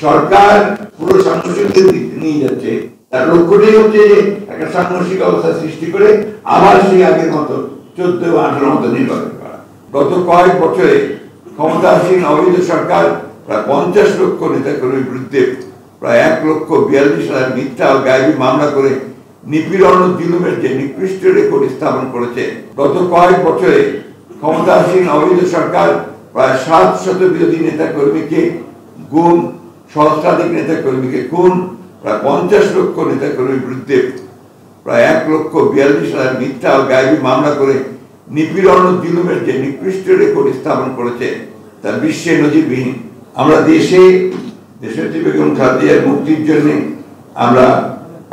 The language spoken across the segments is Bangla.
সরকার পুরো সাংঘর্ষিকদের নিয়ে যাচ্ছে, তার লক্ষ্যটাই হচ্ছে যে একটা সাংঘর্ষিক অবস্থা সৃষ্টি করে আবার সেই আগের মতো 14 বা 18 মতো নির্বাচন করা। গত কয়েক বছরে ক্ষমতাসীন অবৈধ সরকার প্রায় 50 লক্ষ নেতাকর্মীর বিরুদ্ধে প্রায় 1,42,000 মিথ্যা ও গায়েবী মামলা করে নিপীড়ন ও জুলুমের যে নিকৃষ্ট রেকর্ড স্থাপন করেছে। গত কয়েক বছরে ক্ষমতাসীন অবৈধ সরকার প্রায় 700 বিরোধী নেতাকর্মীকে গুম, সহস্রাধিক নেতাকর্মীকে খুন, প্রায় 50 লক্ষ নেতাকর্মীর বিরুদ্ধে প্রায় 1,42,000 মিথ্যা ও গায়েবী মামলা করে নিপীড়ন ও জুলুমের যে নিকৃষ্ট রেকর্ড স্থাপন করেছে তা বিশ্বে নজিরবিহীন। আমরা দেশনেত্রী বেগম খালেদা জিয়ার মুক্তির জন্য আমরা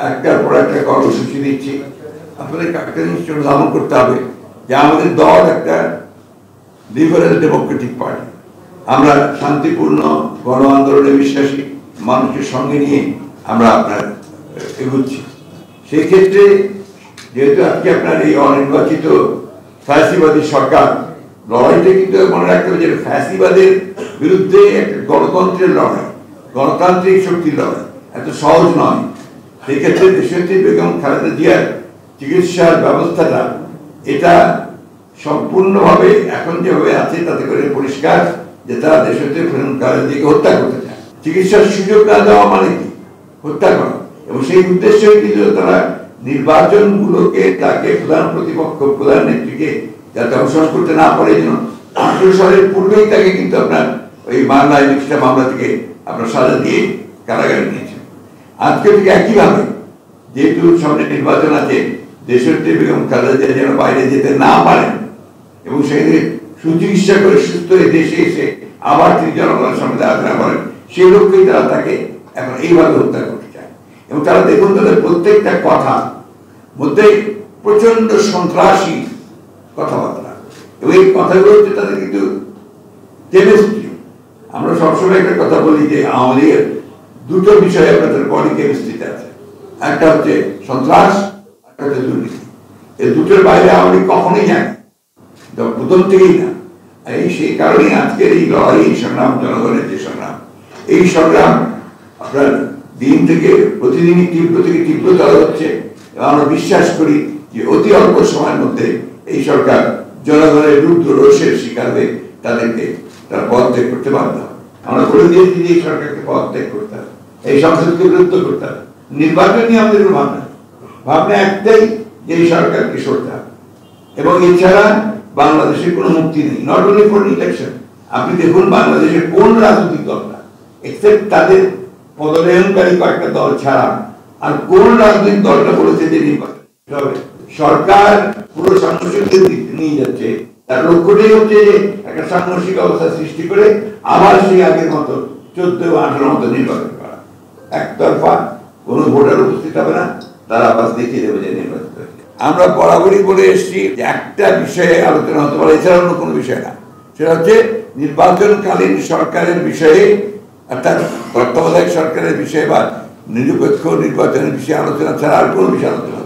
একটার পর একটা কর্মসূচি দিচ্ছি। আপনাদের একটা জিনিস অনুধাবন করতে হবে যে আমাদের দল একটা লিবারেল ডেমোক্রেটিক পার্টি। আমরা শান্তিপূর্ণ গণ আন্দোলনে বিশ্বাসী, মানুষের সঙ্গে নিয়ে আমরা আপনার এগুচ্ছি। সেই ক্ষেত্রে যেহেতু আজকে আপনার এই অনির্বাচিত ফ্যাসিবাদী সরকার, লড়াইটা কিন্তু মনে রাখতে হবে যে ফ্যাসিবাদের বিরুদ্ধে একটা গণতন্ত্রের লড়াই, গণতান্ত্রিক শক্তির লড়াই, এত সহজ নয়। সেই ক্ষেত্রে দেশনেত্রী বেগম খালেদা জিয়ার চিকিৎসার ব্যবস্থাটা এটা সম্পূর্ণভাবে এখন যেভাবে আছে তাতে করে পরিষ্কার যে তারা দেশনেত্রী বেগম খালেদা জিয়াকে হত্যা করতে চায়। চিকিৎসার সুযোগ না দেওয়া মানে কি? হত্যা করা। এবং সেই উদ্দেশ্যে কিন্তু তারা নির্বাচনগুলোকে তাকে প্রধান প্রতিপক্ষ, প্রধান নেত্রীকে যাতে অংশগ্রহণ করতে না পারে যেন 18 সালের পূর্বেই তাকে কিন্তু আপনার ওই মামলায় মিথ্যা মামলা থেকে আপনার সাজা দিয়ে কারাগারে নিয়েছেন। আজকে ঠিক একইভাবে যেহেতু সামনে নির্বাচন আছে, দেশনেত্রী বেগম খালেদা জিয়া যেন বাইরে যেতে না পারেন এবং সেখানে সুচিকিৎসা করে সুস্থ হয়ে দেশে এসে আবার তিনি জনগণের সামনে দাঁড়াতে না পারেন, সেই লক্ষ্যেই তারা তাকে এখন এইভাবে হত্যা করতে চায়। এবং তারা দেখুন তাদের প্রত্যেকটা কথা মধ্যে প্রচন্ড সন্ত্রাসী কথাবার্তা, এবং এই কথাগুলো হচ্ছে তাদের কিন্তু কেমিস্ট্রি। আমরা সবসময় একটা কথা বলি যে আমাদের দুটো বিষয় আপনাদের বডি কেমিস্ট্রিতে আছে, একটা হচ্ছে সন্ত্রাস, একটা হচ্ছে দুর্নীতি। এই দুটোর বাইরে আমি কখনোই জানি প্রথম থেকেই না। এই সেই কারণেই আজকের এই লড়াই, এই সংগ্রাম, জনগণের যে সংগ্রাম, এই সংগ্রাম আপনার দিন থেকে প্রতিদিনই তীব্র থেকে তীব্রতর হচ্ছে। এবং আমরা বিশ্বাস করি যে অতি অল্প সময়ের মধ্যে এই সরকার জনগণের রুদ্র রোষের শিকার হয়ে তাদেরকে তার পদত্যাগ করতে বাধ্য হবে। আমরা বলে দিয়েছি যে এই সরকারকে পদত্যাগ করতে হবে, এই সংসদকে বিরুদ্ধ করতে হবে। নির্বাচন নিয়ে আমাদের ভাবনা একটাই যে এই সরকারকে সরতে হবে, এবং এছাড়া বাংলাদেশের কোনো মুক্তি নেই। নট অনলি ফর ইলেকশন, আপনি দেখুন বাংলাদেশের কোন রাজনৈতিক দলটা এক্সেপ্ট তাদের পদলেহনকারী কয়েকটা দল ছাড়া আর কোন রাজনৈতিক দলটা বলেছে যে নির্বাচন হবে। সরকার পুরো সাংঘর্ষিকদের নিয়ে যাচ্ছে, তার লক্ষ্যটাই হচ্ছে যে একটা সাংঘর্ষিক অবস্থা সৃষ্টি করে আবার সেই আগের মতো 14 বা 18 মতো নির্বাচন করা। একতরফা কোনো ভোটার উপস্থিত হবে না, তারা আবার দেখিয়ে দেবে যে নির্বাচিত হয়েছে। আমরা বরাবরই বলে এসেছি যে একটা বিষয়ে আলোচনা হতে পারে, এছাড়া অন্য কোনো বিষয় না। সেটা হচ্ছে নির্বাচনকালীন সরকারের বিষয়ে, অর্থাৎ তত্ত্বাবধায়ক সরকারের বিষয়ে বা নিরপেক্ষ নির্বাচনের বিষয়ে আলোচনা ছাড়া আর কোনো বিষয় আলোচনা